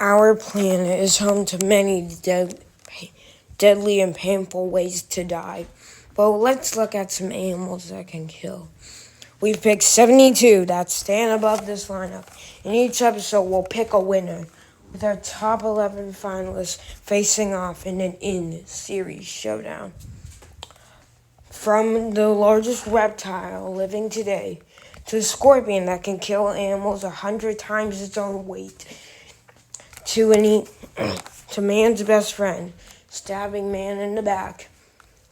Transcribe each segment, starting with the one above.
Our planet is home to many deadly and painful ways to die. But let's look at some animals that can kill. We've picked 72 that stand above this lineup. In each episode, we'll pick a winner, with our top 11 finalists facing off in an in-series showdown. From the largest reptile living today to the scorpion that can kill animals 100 times its own weight, to man's best friend, stabbing man in the back.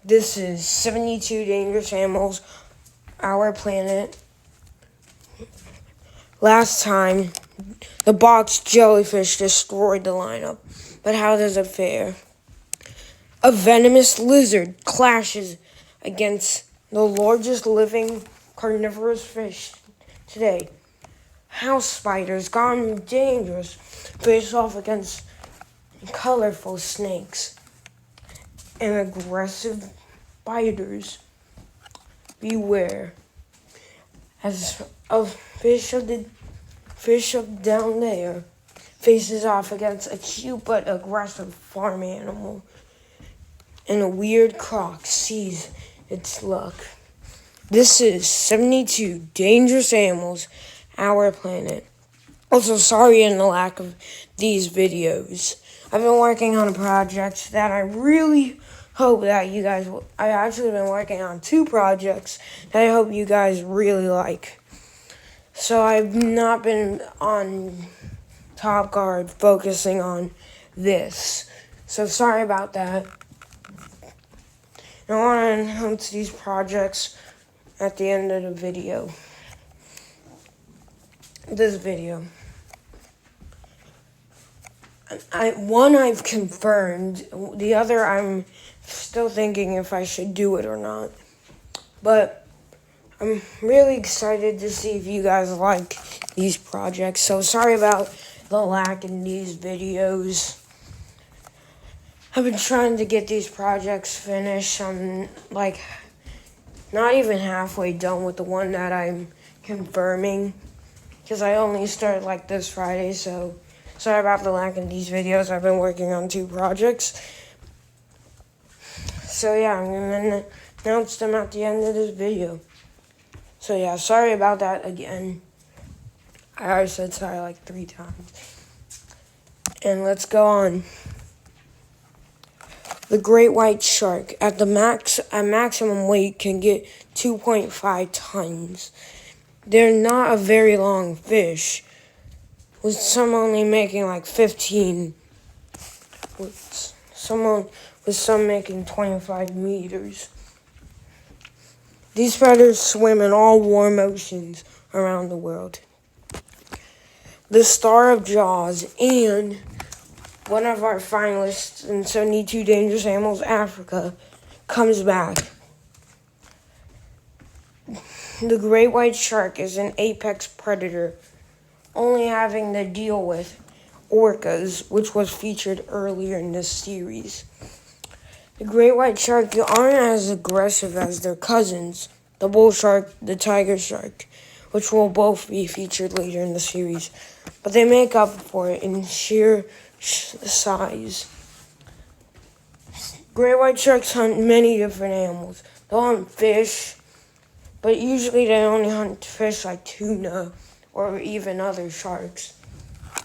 This is 72 Dangerous Animals, Our Planet. Last time, the box jellyfish destroyed the lineup, but how does it fare? A venomous lizard clashes against the largest living carnivorous fish today. House spiders, gone dangerous, face off against colorful snakes and aggressive biters. Beware, as a fish of down there faces off against a cute but aggressive farm animal, and a weird croc sees its luck. This is 72 Dangerous Animals, Our Planet. Also, sorry in the lack of these videos. I've been working on a project that I really hope that you guys will. I've actually been working on 2 projects that I hope you guys really like. So I've not been on top guard focusing on this. So sorry about that. I want to announce these projects at the end of the video. This video. One I've confirmed, the other I'm still thinking if I should do it or not. But I'm really excited to see if you guys like these projects. So sorry about the lack in these videos. I've been trying to get these projects finished. I'm not even halfway done with the one that I'm confirming, because I only started this Friday, so sorry about the lack in these videos. I've been working on 2 projects. So yeah, I'm going to announce them at the end of this video. So yeah, sorry about that again. I already said sorry 3 times. And let's go on. The great white shark at maximum weight can get 2.5 tons. They're not a very long fish, with some only making 15, with some making 25 meters. These predators swim in all warm oceans around the world. The star of Jaws and one of our finalists in 72 Dangerous Animals Africa comes back. The great white shark is an apex predator, only having to deal with orcas, which was featured earlier in this series. The great white shark aren't as aggressive as their cousins, the bull shark, the tiger shark, which will both be featured later in the series, but they make up for it in sheer size. Great white sharks hunt many different animals. They'll hunt fish, but usually they only hunt fish like tuna or even other sharks.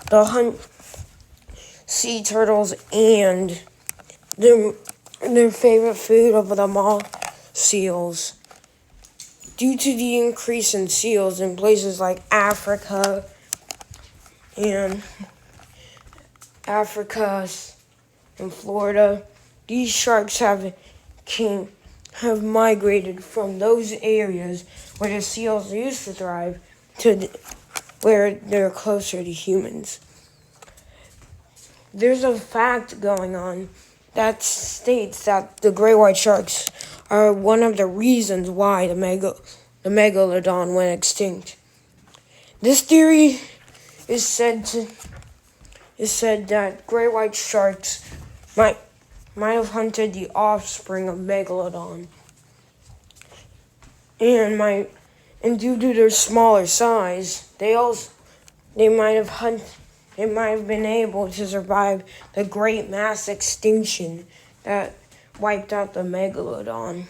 They'll hunt sea turtles and their favorite food of them all, seals. Due to the increase in seals in places like Africa and Florida, these sharks have migrated from those areas where the seals used to thrive to where they're closer to humans. There's a fact going on that states that the great white sharks are one of the reasons why the megalodon went extinct. This theory is said that great white sharks might have hunted the offspring of megalodon, and due to their smaller size, they might have it might have been able to survive the great mass extinction that wiped out the megalodon.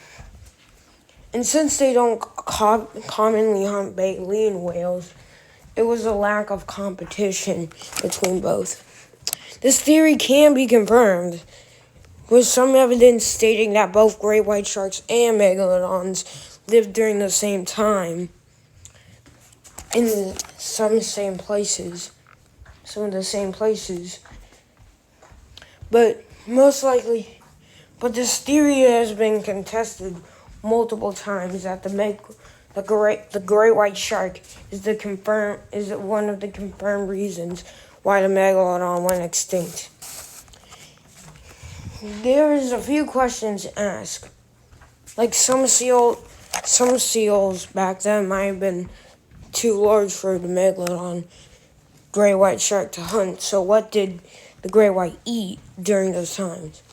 And since they don't commonly hunt baleen whales, it was a lack of competition between both. This theory can be confirmed, with some evidence stating that both great white sharks and megalodons lived during the same time in some of the same places. But most likely, this theory has been contested multiple times that the great white shark is one of the confirmed reasons why the megalodon went extinct. There is a few questions asked, like some seals back then might have been too large for the megalodon great white shark to hunt. So what did the great white eat during those times?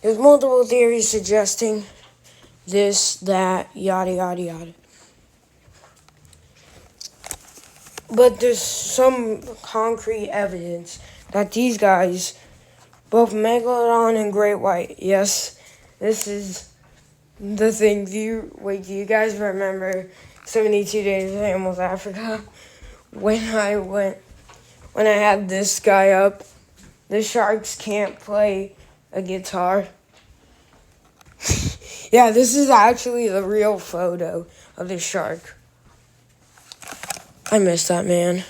There's multiple theories suggesting this, that, yada, yada, yada. But there's some concrete evidence that these guys, both megalodon and great white, yes, this is the thing. Do you guys remember 72 Days of Animals Africa? When I had this guy up, the sharks can't play a guitar. Yeah, this is actually the real photo of the shark. I miss that man.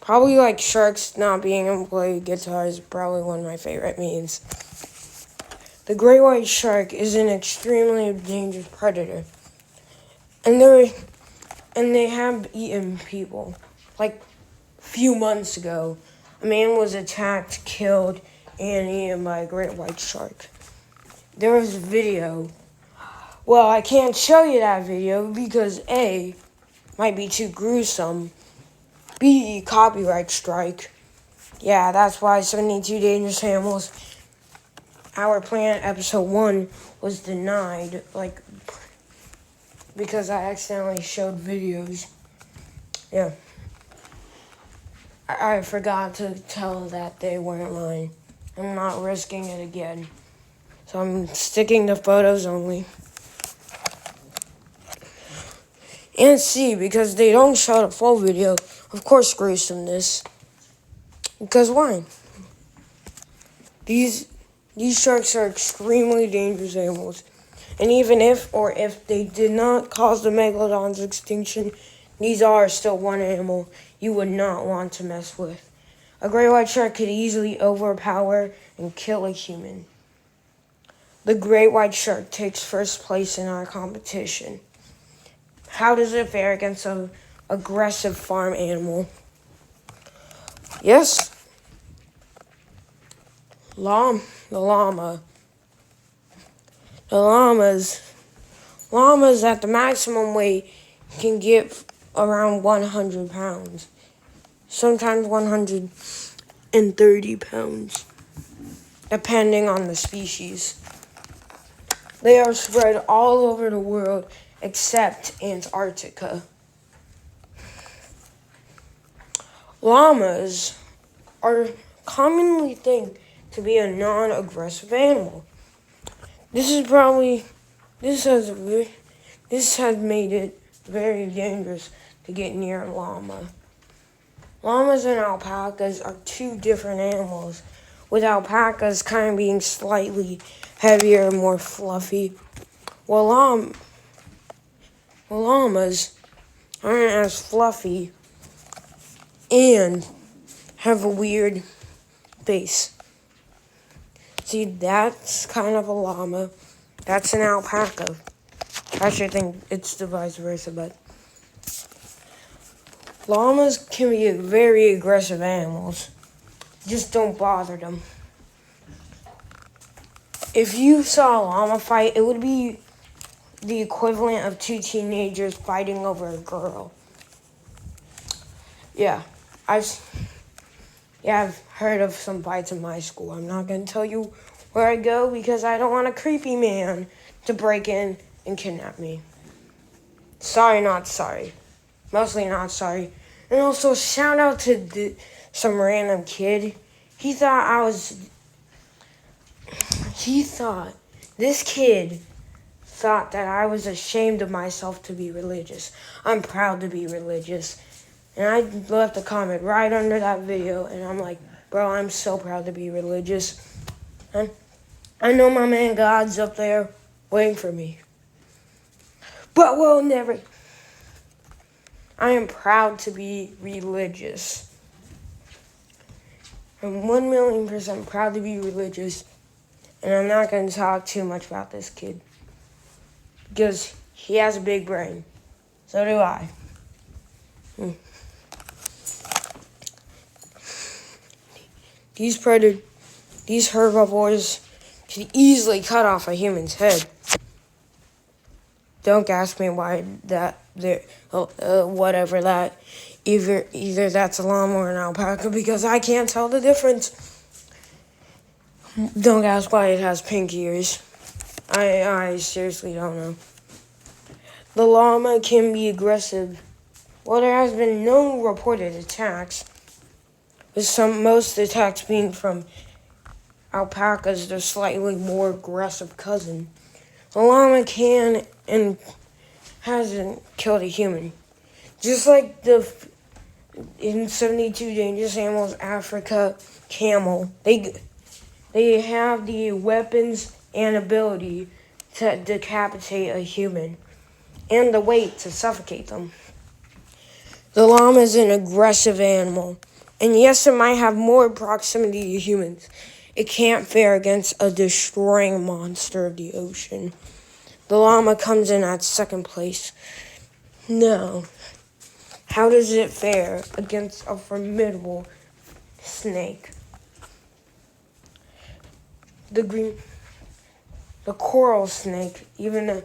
Probably like sharks not being able to play guitar is probably one of my favorite memes. The great white shark is an extremely dangerous predator. And they have eaten people. Like a few months ago, a man was attacked, killed, and eaten by a great white shark. There was a video. Well, I can't show you that video because A, might be too gruesome. B, copyright strike. Yeah, that's why 72 Dangerous Animals, Our Planet Episode 1 was denied, because I accidentally showed videos. Yeah. I forgot to tell that they weren't mine. I'm not risking it again. So I'm sticking to photos only. And C, because they don't show the full video, of course gruesomeness. Because why? These sharks are extremely dangerous animals. And even if they did not cause the megalodon's extinction, these are still one animal you would not want to mess with. A great white shark could easily overpower and kill a human. The great white shark takes first place in our competition. How does it fare against an aggressive farm animal? Yes, the llama. The llamas at the maximum weight can get around 100 pounds. Sometimes 130 pounds, depending on the species. They are spread all over the world except Antarctica. Llamas are commonly think to be a non-aggressive animal. This has made it very dangerous to get near a llama. Llamas and alpacas are two different animals, with alpacas kind of being slightly heavier and more fluffy, while llamas aren't as fluffy and have a weird face. See, that's kind of a llama. That's an alpaca. I actually think it's the vice versa, but llamas can be very aggressive animals. Just don't bother them. If you saw a llama fight, it would be the equivalent of two teenagers fighting over a girl. Yeah, I've heard of some fights in my school. I'm not going to tell you where I go because I don't want a creepy man to break in and kidnap me. Sorry, not sorry. Mostly not sorry. And also, shout out to some random kid. This kid thought that I was ashamed of myself to be religious. I'm proud to be religious. And I left a comment right under that video, and I'm like, bro, I'm so proud to be religious. And I know my man God's up there waiting for me. But we'll never... I am proud to be religious. I'm 1,000,000% proud to be religious. And I'm not going to talk too much about this kid. Because he has a big brain. So do I. These herbivores can easily cut off a human's head. Don't ask me why whatever that, either that's a llama or an alpaca, because I can't tell the difference. Don't ask why it has pink ears. I seriously don't know. The llama can be aggressive. Well, there has been no reported attacks, with most attacks being from alpacas, their slightly more aggressive cousin. The llama can and hasn't killed a human. Just like in 72 Dangerous Animals Africa camel, they have the weapons and ability to decapitate a human and the weight to suffocate them. The llama is an aggressive animal, and yes, it might have more proximity to humans. It can't fare against a destroying monster of the ocean. The llama comes in at second place. No. How does it fare against a formidable snake? The coral snake, even though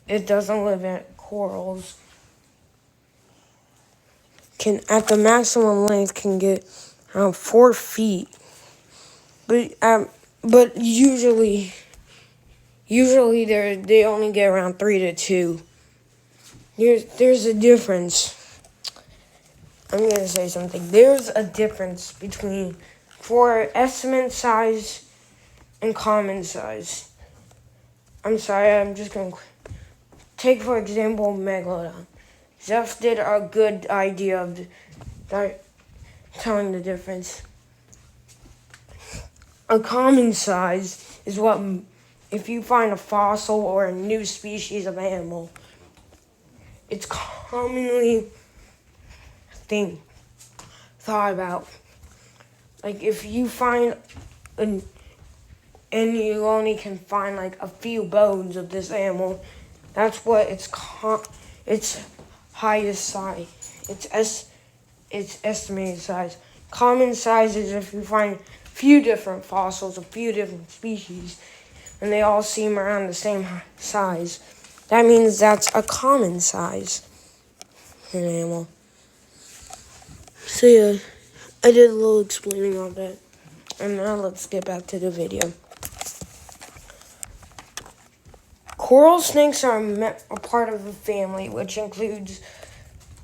it doesn't live at corals, can at the maximum length can get around 4 feet. But usually they only get around 3 to 2. There's a difference. I'm gonna say something. There's a difference for estimate size and common size. I'm sorry, I'm just gonna take for example Megalodon. Zeph did a good idea of telling the difference. A common size is what, if you find a fossil or a new species of animal, it's commonly thought about. Like if you find and you only can find like a few bones of this animal, that's what its highest size, its estimated size. Common size is if you find a few different fossils, a few different species, and they all seem around the same size. That means that's a common size for an animal. So yeah, I did a little explaining on that. And now let's get back to the video. Coral snakes are a part of a family which includes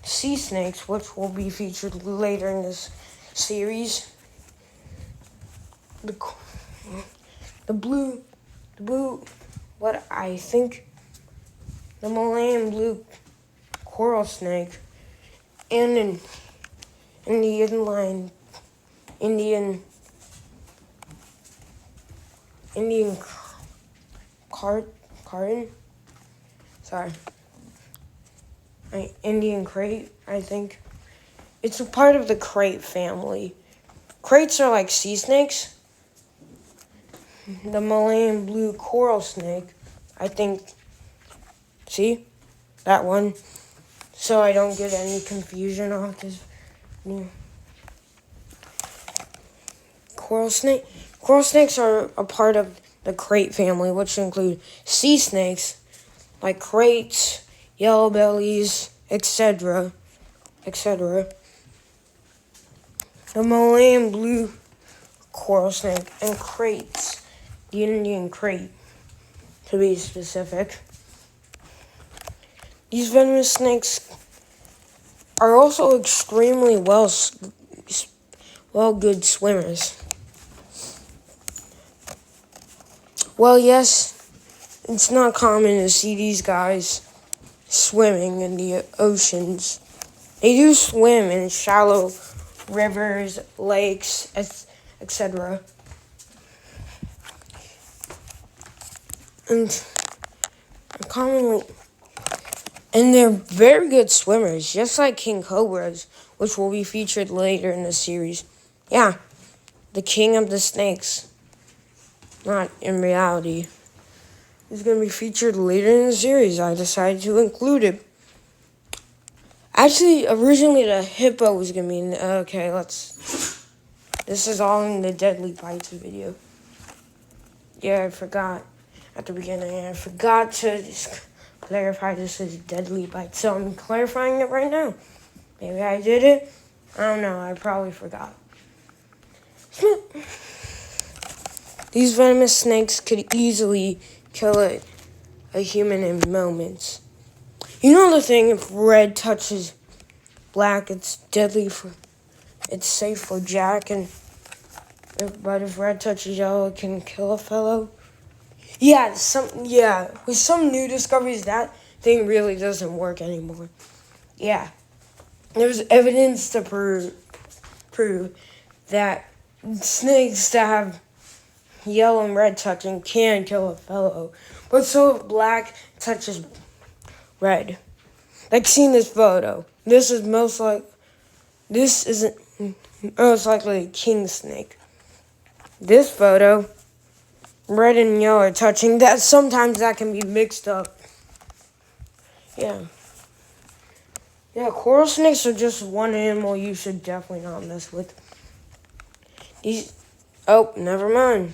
sea snakes, which will be featured later in this series. The Malayan blue coral snake, and an Indian Indian crate, I think. It's a part of the crate family. Crates are like sea snakes. The Malayan blue coral snake, I think, see? That one. So I don't get any confusion off this. Coral snakes are a part of the crate family, which include sea snakes, like crates, yellow bellies, etc., etc. The Malayan blue coral snake and crates, the Indian crate, to be specific. These venomous snakes are also extremely good swimmers. Well, yes, it's not common to see these guys swimming in the oceans. They do swim in shallow rivers, lakes, etc. And they're very good swimmers, just like king cobras, which will be featured later in the series. Yeah, the king of the snakes. Not in reality. It's going to be featured later in the series. I decided to include it. Actually, originally the hippo was going to be in the... Okay, this is all in the Deadly Bites video. Yeah, I forgot at the beginning. I forgot to clarify this is Deadly Bites. So I'm clarifying it right now. Maybe I did it. I don't know. I probably forgot. These venomous snakes could easily kill a human in moments. You know the thing, if red touches black, it's safe for Jack, but if red touches yellow, it can kill a fellow. Yeah, with some new discoveries, that thing really doesn't work anymore. Yeah, there's evidence to prove that snakes that have yellow and red touching can kill a fellow, but so if black touches red. Like seeing this photo. This isn't most likely a king snake. This photo, red and yellow are touching. That sometimes that can be mixed up. Yeah. Yeah, coral snakes are just one animal you should definitely not mess with. Never mind.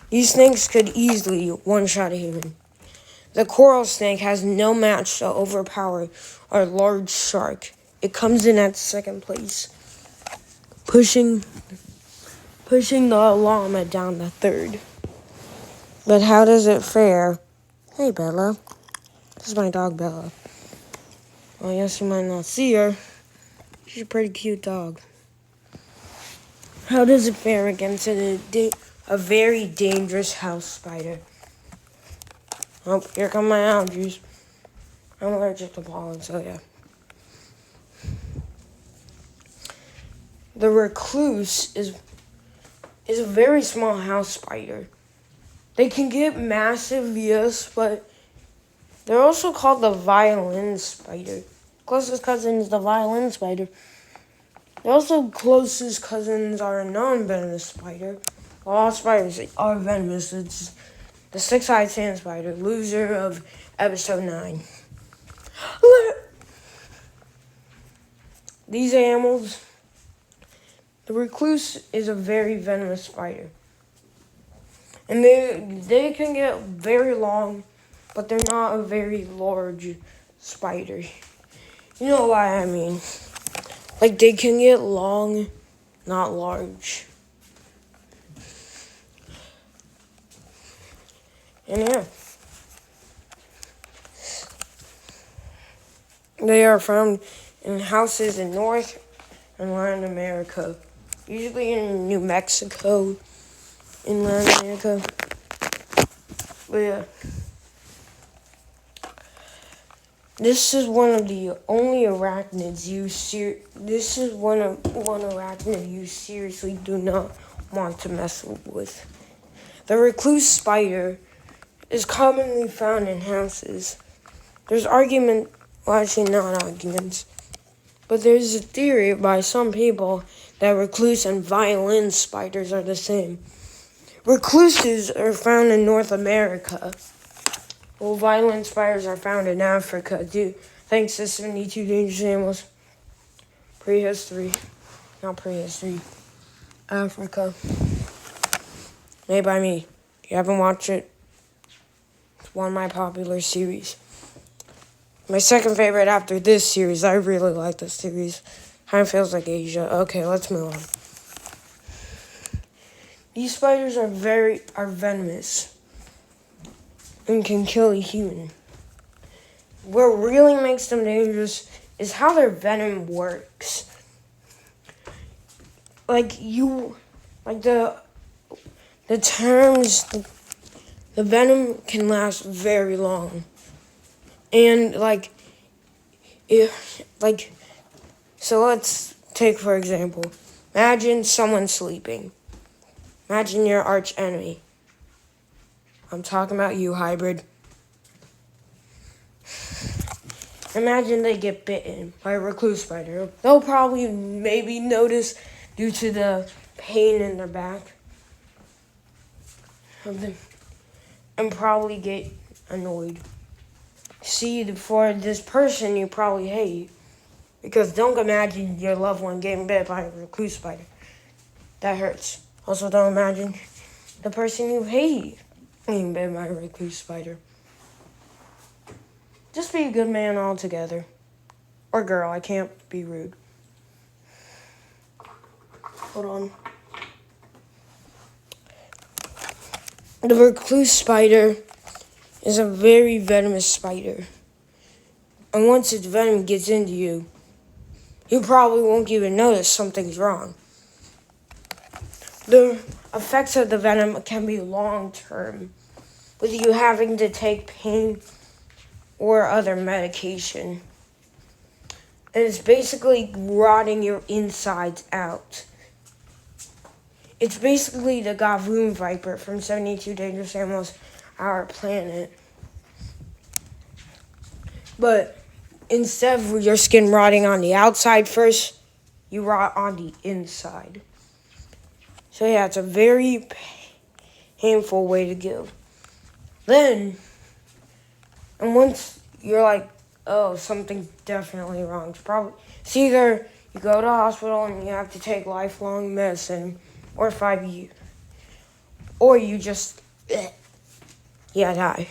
These snakes could easily one-shot a human. The coral snake has no match to overpower our large shark. It comes in at second place, pushing the llama down to third. But how does it fare? Hey, Bella. This is my dog, Bella. Well, yes, you might not see her. She's a pretty cute dog. How does it fare against a very dangerous house spider? Oh, here come my allergies. I'm allergic to pollen, so yeah. The recluse is a very small house spider. They can get massive, yes, but they're also called the violin spider. Closest cousin is the violin spider. Their also closest cousins are a non-venomous spider. All spiders are venomous. It's the six-eyed sand spider, loser of episode 9. These animals, the recluse is a very venomous spider. And they can get very long, but they're not a very large spider. You know what I mean. Like, they can get long, not large. And yeah. They are found in houses in North and Latin America. Usually in New Mexico, in Latin America. But yeah. This is one of the only arachnids one arachnid you seriously do not want to mess with. The recluse spider is commonly found in houses. There's not arguments, but there's a theory by some people that recluse and violin spiders are the same. Recluses are found in North America, while violin spiders are found in Africa, thanks to 72 Dangerous Animals. Africa. Made by me. If you haven't watched it, it's one of my popular series. My second favorite after this series. I really like this series. Kind of feels like Asia. Okay, let's move on. These spiders are venomous and can kill a human. what really makes them dangerous is how their venom works. The terms, the venom can last very long. And so let's take, for example, imagine someone sleeping. Imagine your arch enemy. I'm talking about you, hybrid. Imagine they get bitten by a recluse spider. They'll probably maybe notice due to the pain in their back. And probably get annoyed. See, for this person you probably hate. Because don't imagine your loved one getting bit by a recluse spider. That hurts. Also, don't imagine the person you hate getting bit by a recluse spider. Just be a good man altogether. Or girl, I can't be rude. Hold on. The recluse spider is a very venomous spider. And once its venom gets into you, you probably won't even notice something's wrong. The effects of the venom can be long-term, with you having to take pain or other medication. And it's basically rotting your insides out. It's basically the Gavoon Viper from 72 Dangerous Animals, Our Planet. But instead of your skin rotting on the outside first, you rot on the inside. So yeah, it's a very painful way to go. And once you're like, oh, something's definitely wrong. It's either you go to the hospital and you have to take lifelong medicine, or 5 years, or you just, die.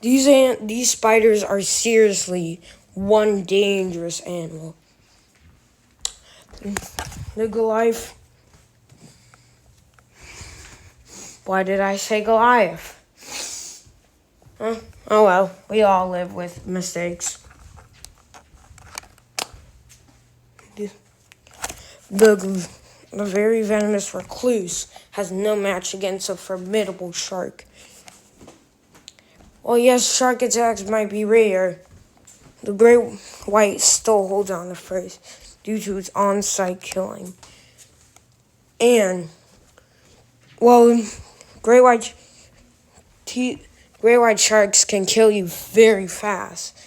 These spiders are seriously one dangerous animal. The Goliath. Why did I say Goliath? Huh? Oh well, we all live with mistakes. The very venomous recluse has no match against a formidable shark. Well, yes, shark attacks might be rare. The great white still holds on to first due to its on-site killing. And, well, great white sharks can kill you very fast.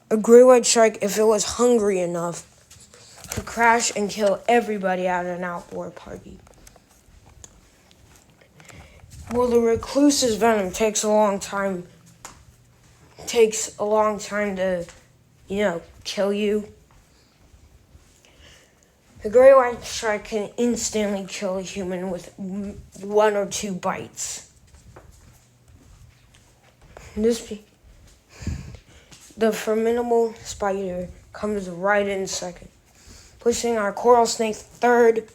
A great white shark, if it was hungry enough, could crash and kill everybody at an outdoor party. Well, the recluse's venom takes a long time to, kill you. The great white shark can instantly kill a human with 1 or 2 bites. The formidable spider comes right in second, pushing our coral snake third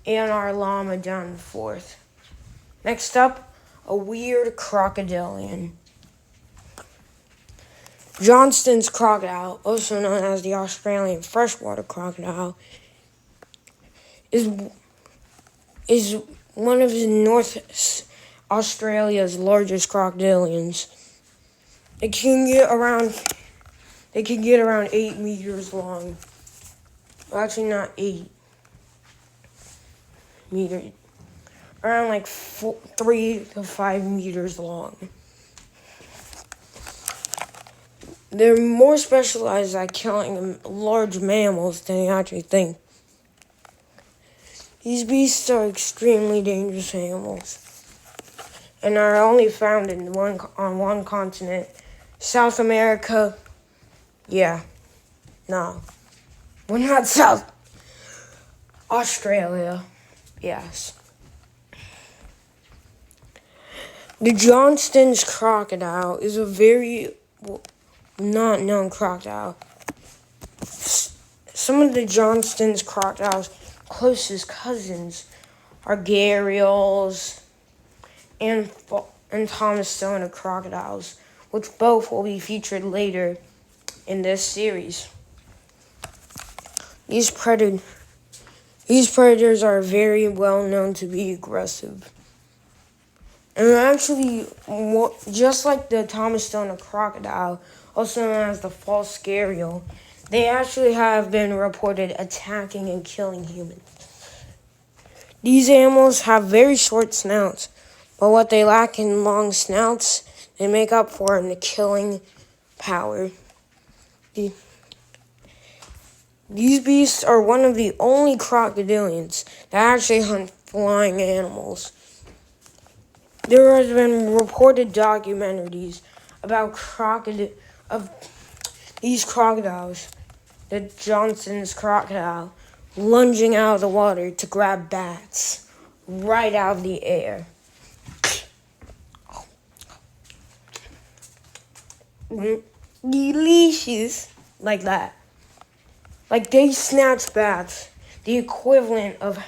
and our llama down fourth. Next up, a weird crocodilian. Johnston's crocodile, also known as the Australian freshwater crocodile, is one of North Australia's largest crocodilians. They can get around 8 meters long. Well, actually, not 8 meters. Around 3 to 5 meters long. They're more specialized at killing large mammals than you actually think. These beasts are extremely dangerous animals and are only found on one continent, South America. Yeah, no, we're not South Australia. Yes. The Johnston's crocodile is a very not known crocodile. Some of the Johnston's crocodile's closest cousins are gharials and and Thomasina crocodiles, which both will be featured later in this series. These predators are very well known to be aggressive. And actually, just like the Thomasina crocodile, also known as the false scarial, they actually have been reported attacking and killing humans. These animals have very short snouts, but what they lack in long snouts, they make up for in the killing power. These beasts are one of the only crocodilians that actually hunt flying animals. There has been reported documentaries about these crocodiles, the Johnston's crocodile, lunging out of the water to grab bats right out of the air. Delicious, like that. Like they snatch bats, the equivalent of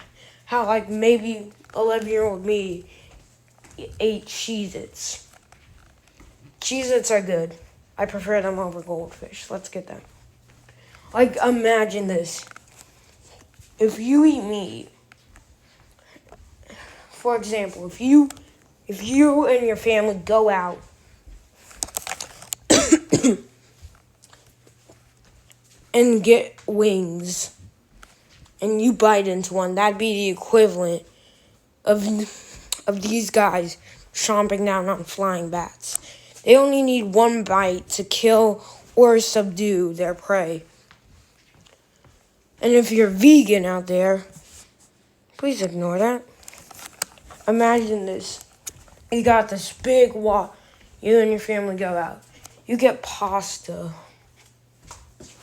how like maybe 11-year-old me ate Cheez-Its. Cheez-Its are good. I prefer them over goldfish. Let's get them. Like imagine this. If you eat meat, for example, if you and your family go out and get wings and you bite into one, that'd be the equivalent of these guys chomping down on flying bats. They only need one bite to kill or subdue their prey. And if you're vegan out there, please ignore that. Imagine this. You got this big wok. You and your family go out. You get pasta.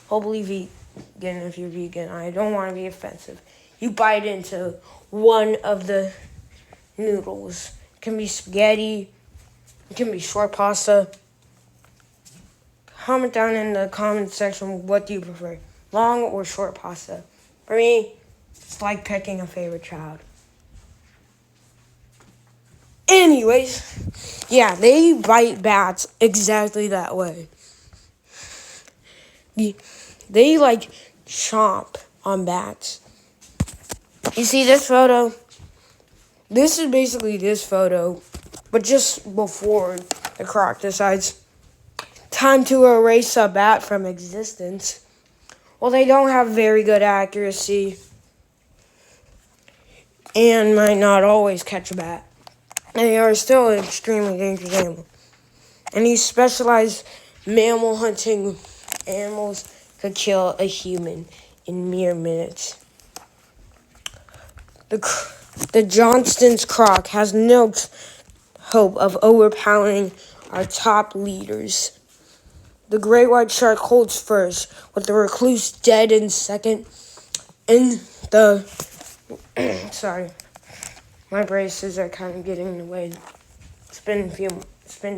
Hopefully vegan if you're vegan. I don't want to be offensive. You bite into one of the noodles. It can be spaghetti. It can be short pasta. Comment down in the comment section, what do you prefer? Long or short pasta? For me, it's like picking a favorite child. Anyways, yeah, they bite bats exactly that way. They like chomp on bats. You see this photo? This is basically this photo, but just before the croc decides, time to erase a bat from existence. Well, they don't have very good accuracy and might not always catch a bat. They are still an extremely dangerous animal. And these specialized mammal hunting animals could kill a human in mere minutes. The Johnston's croc has no hope of overpowering our top leaders. The great white shark holds first, with the recluse dead in second, and the sorry, my braces are kind of getting in the way. It's been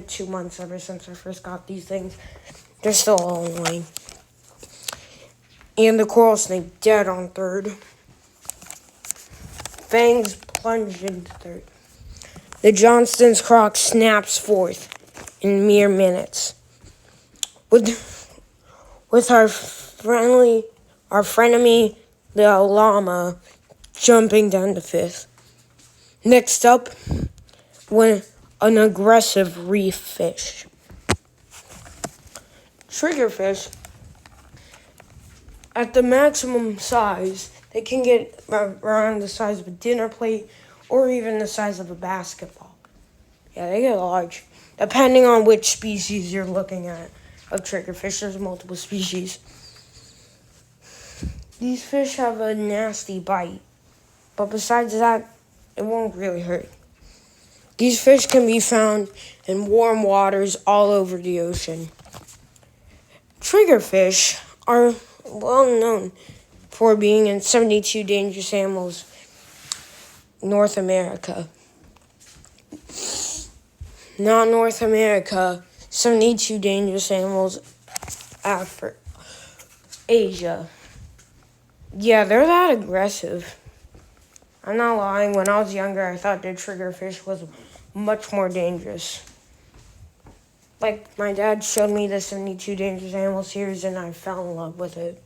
2 months ever since I first got these things. They're still all annoying. And the coral snake dead on third. Fangs plunged into third. The Johnston's croc snaps fourth in mere minutes. With our frenemy, the Llama, jumping down to fifth. Next up, an aggressive reef fish. Triggerfish, at the maximum size, they can get around the size of a dinner plate or even the size of a basketball. Yeah, they get large, depending on which species you're looking at of triggerfish. There's multiple species. These fish have a nasty bite, but besides that, it won't really hurt. These fish can be found in warm waters all over the ocean. Triggerfish are well known for being in 72 dangerous animals North America. Not North America, 72 dangerous animals Africa, Asia. Yeah, they're that aggressive. I'm not lying. When I was younger, I thought the triggerfish was much more dangerous. Like, my dad showed me the 72 Dangerous Animals series, and I fell in love with it.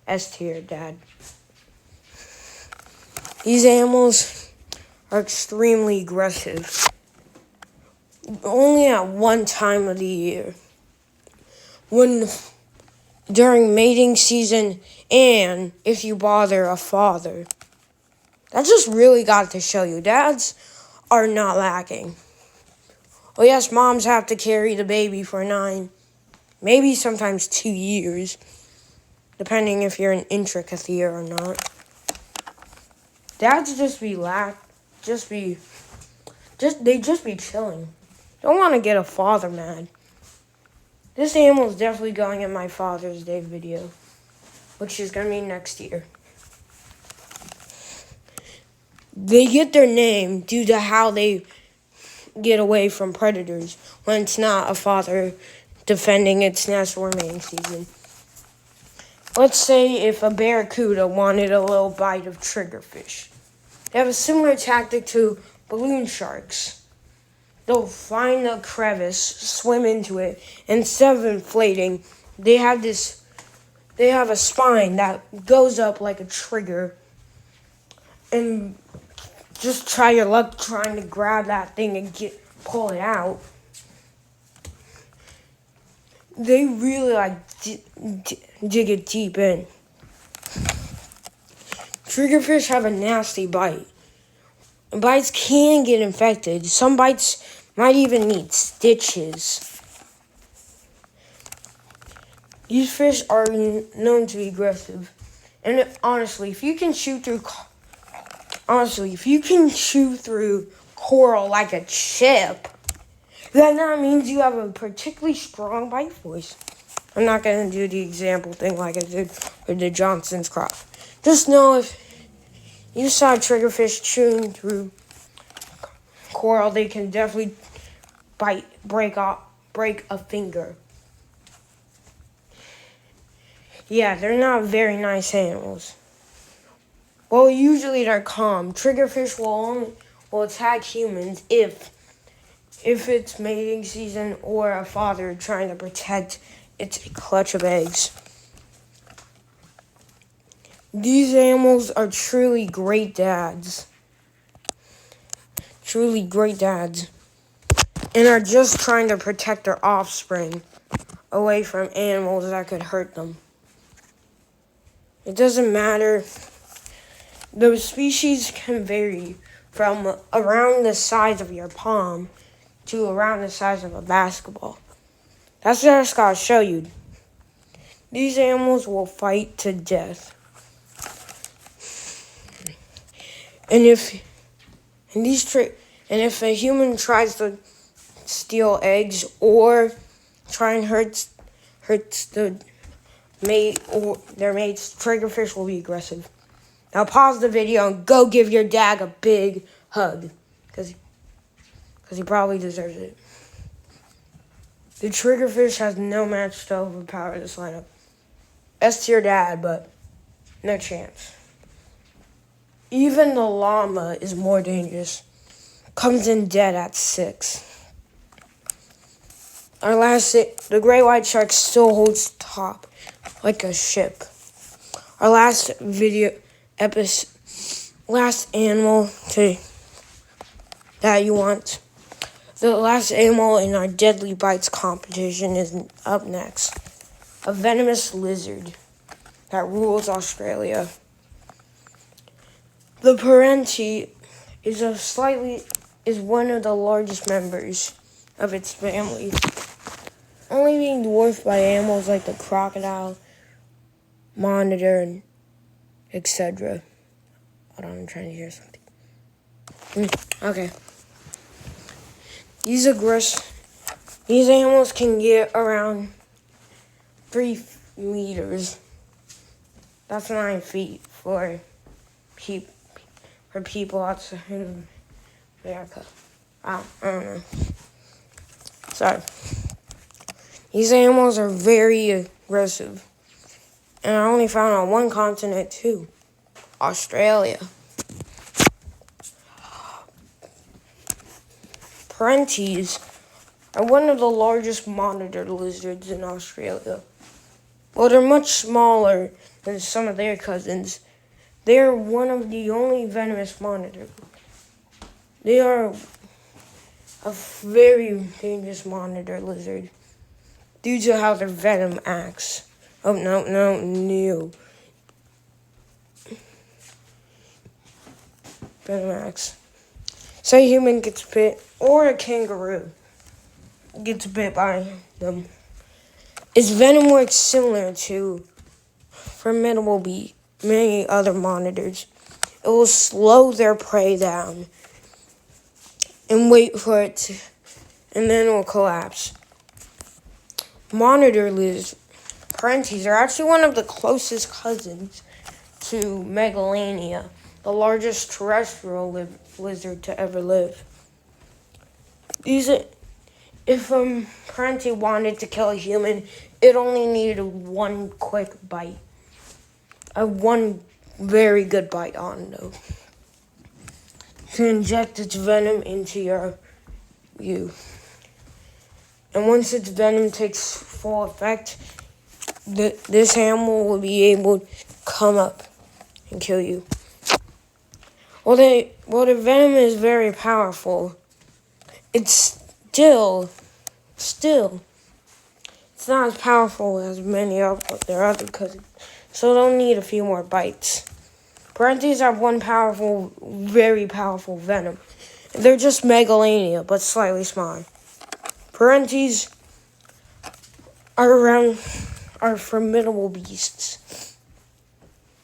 S tier, Dad. These animals are extremely aggressive. Only at one time of the year. During mating season, and if you bother a father. That just really got to show you. Dads are not lacking. Oh yes, moms have to carry the baby for 9, maybe sometimes 2 years, depending if you're an intricathy or not. Dads just be chilling. Don't want to get a father mad. This animal is definitely going in my Father's Day video, which is going to be next year. They get their name due to how they get away from predators when it's not a father defending its nest or mating season. Let's say if a barracuda wanted a little bite of triggerfish. They have a similar tactic to balloon sharks. They'll find a crevice, swim into it, and instead of inflating, they have a spine that goes up like a trigger, and just try your luck trying to grab that thing and pull it out. They really dig it deep in. Triggerfish have a nasty bite. And bites can get infected. Some bites might even need stitches. These fish are known to be aggressive. And honestly, if you can chew through coral like a chip, then that means you have a particularly strong bite voice. I'm not going to do the example thing like I did with the Johnston's crop. Just know if you saw a triggerfish chewing through coral, they can definitely break a finger. Yeah, they're not very nice animals. Well, usually they're calm. Triggerfish will attack humans if it's mating season or a father trying to protect its clutch of eggs. These animals are truly great dads. Truly great dads. And are just trying to protect their offspring away from animals that could hurt them. It doesn't matter. Those species can vary from around the size of your palm to around the size of a basketball. That's what I just gotta show you. These animals will fight to death. And if a human tries to steal eggs or try and hurts the mate or their mates, triggerfish will be aggressive. Now pause the video and go give your dad a big hug, because he probably deserves it. The triggerfish has no match to overpower this lineup. S tier dad, but no chance. Even the llama is more dangerous. Comes in dead at 6. The great white shark still holds top like a ship. Our last animal that you want. The last animal in our deadly bites competition is up next. A venomous lizard that rules Australia. The Parenti is one of the largest members of its family, only being dwarfed by animals like the crocodile, monitor, and etc. Hold on, I'm trying to hear something. Okay. These animals can get around 3 meters. That's 9 feet for people outside of America. I don't know. Sorry. These animals are very aggressive. And I only found on one continent too. Australia. Parentes are one of the largest monitor lizards in Australia. While they're much smaller than some of their cousins, they are one of the only venomous monitors. They are a very dangerous monitor lizard due to how their venom acts. Oh, no. Venom acts. Say a human gets bit, or a kangaroo gets bit by them. Its venom works similar to formidable many other monitors. It will slow their prey down and wait for it to, and then it will collapse. Monitor lizards, Parentes, are actually one of the closest cousins to Megalania, the largest terrestrial lizard to ever live. If Parenti wanted to kill a human, it only needed one quick bite. One very good bite on though. To inject its venom into you. And once its venom takes full effect, this animal will be able to come up and kill you. While the venom is very powerful, it's still, it's not as powerful as many of their other cousins, so they'll need a few more bites. Parentes have one very powerful venom. They're just Megalania, but slightly smaller. Parentes are formidable beasts.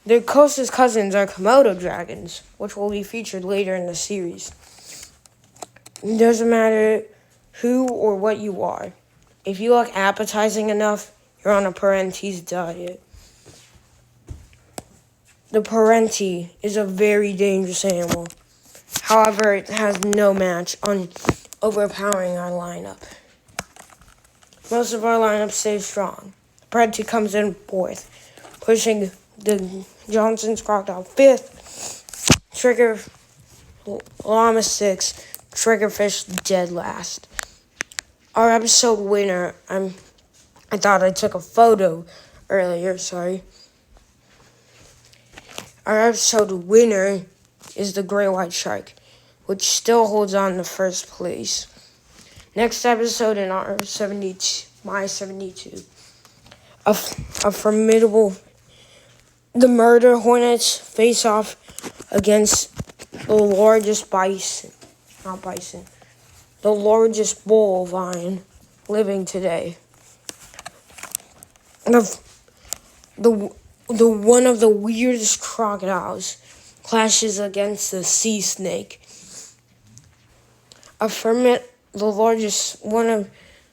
Their closest cousins are Komodo dragons, which will be featured later in the series. It doesn't matter who or what you are. If you look appetizing enough, you're on a Parentes diet. The Parenti is a very dangerous animal. However, it has no match on overpowering our lineup. Most of our lineup stays strong. The Parenti comes in fourth, pushing the Johnston's crocodile fifth, Llama sixth, Triggerfish dead last. Our episode winner, I thought I took a photo earlier, sorry. Our episode winner is the great white shark, which still holds on to first place. Next episode in our 72, my 72, a formidable, the murder hornets face off against the largest the largest bovine living today. The one of the weirdest crocodiles clashes against the sea snake. One of the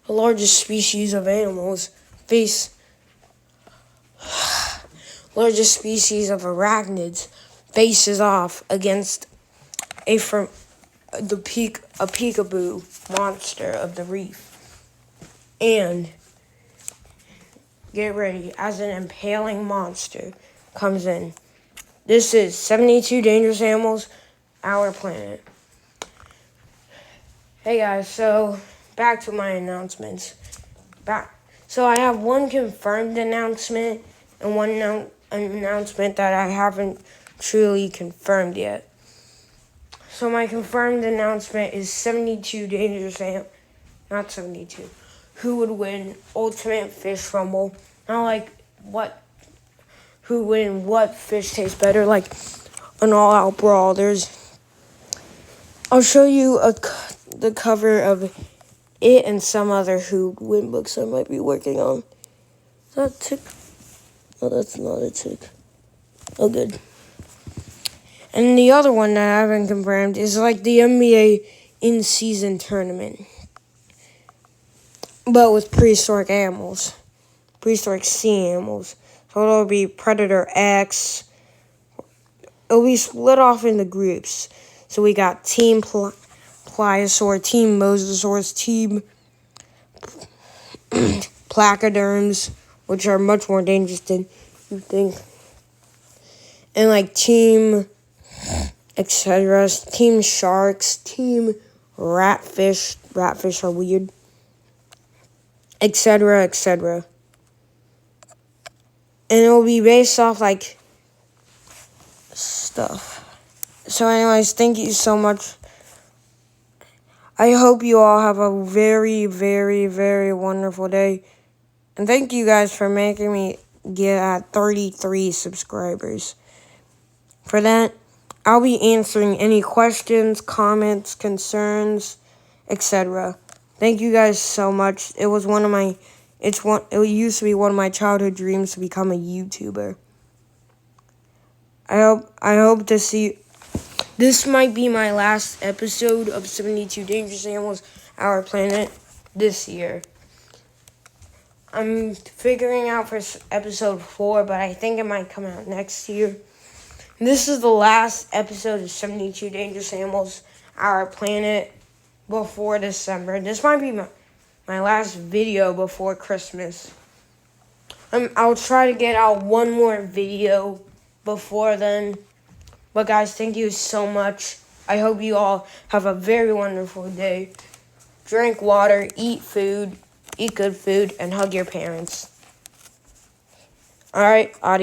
largest species of animals largest species of arachnids faces off against a peekaboo monster of the reef. And get ready, as an impaling monster comes in. This is 72 Dangerous Animals, Our Planet. Hey guys, so back to my announcements. So I have one confirmed announcement and one announcement that I haven't truly confirmed yet. So my confirmed announcement is 72 Dangerous Animals, not 72. Who would win Ultimate Fish Rumble? Not like who win what fish tastes better, like an all-out brawl. I'll show you the cover of it and some other who would win books I might be working on. Is that a tick? Oh, that's not a tick. Oh, good. And the other one that I haven't confirmed is like the NBA in-season tournament, but with prehistoric animals, prehistoric sea animals. So it'll be Predator X. It'll be split off into groups. So we got Team Pliosaur, Team Mosasaurus, Team Placoderms, which are much more dangerous than you think. And like Team etc., Team Sharks, Team ratfish. Ratfish are weird. Etc. etc. And it will be based off like stuff. So anyways, thank you so much. I hope you all have a very, very, very wonderful day. And thank you guys for making me get at 33 subscribers. For that, I'll be answering any questions, comments, concerns, etc. Thank you guys so much. It was one of my it used to be one of my childhood dreams to become a YouTuber. I hope to see. This might be my last episode of 72 Dangerous Animals, Our Planet, this year. I'm figuring out for episode 4, but I think it might come out next year. This is the last episode of 72 Dangerous Animals, Our Planet, before December. This might be my last video before Christmas. I'll try to get out one more video before then. But guys, thank you so much. I hope you all have a very wonderful day. Drink water, eat food, eat good food, and hug your parents. Alright, adios.